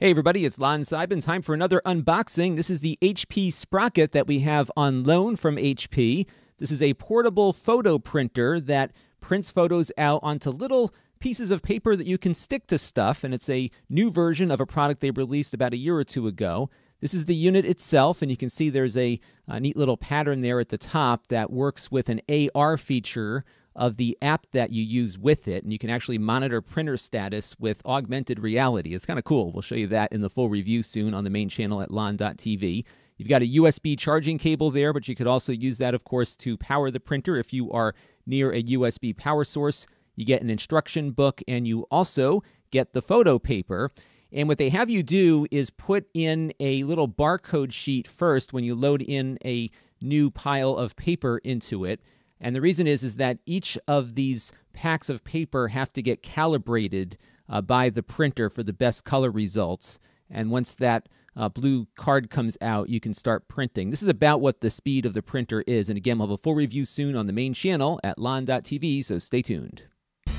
Hey everybody, it's Lon Seibin. Time for another unboxing. This is the HP Sprocket that we have on loan from HP. This is a portable photo printer that prints photos out onto little pieces of paper that you can stick to stuff, and it's a new version of a product they released about a year or two ago. This is the unit itself, and you can see there's a neat little pattern there at the top that works with an AR feature of the app that you use with it, and you can actually monitor printer status with augmented reality. It's kind of cool. We'll show you that in the full review soon on the main channel at lon.tv. You've got a USB charging cable there, but you could also use that, of course, to power the printer if you are near a USB power source. You get an instruction book, and you also get the photo paper. And what they have you do is put in a little barcode sheet first when you load in a new pile of paper into it. And the reason is that each of these packs of paper have to get calibrated by the printer for the best color results. And once that blue card comes out, you can start printing. This is about what the speed of the printer is. And again, we'll have a full review soon on the main channel at lon.tv, so stay tuned.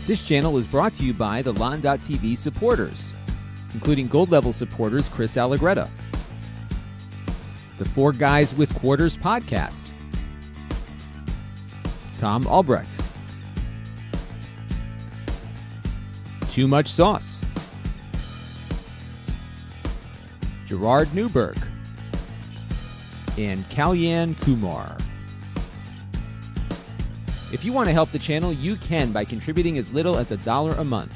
This channel is brought to you by the lon.tv supporters, including gold level supporters Chris Allegretta, the Four Guys with Quarters podcast, Tom Albrecht, Too Much Sauce, Gerard Newberg, and Kalyan Kumar. If you want to help the channel, you can by contributing as little as $1 a month.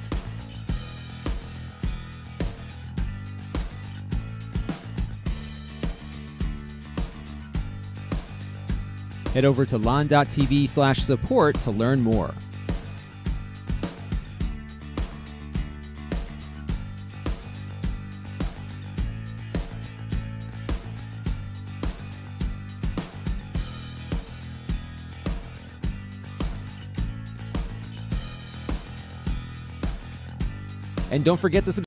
Head over to lon.tv/support to learn more. And don't forget to subscribe.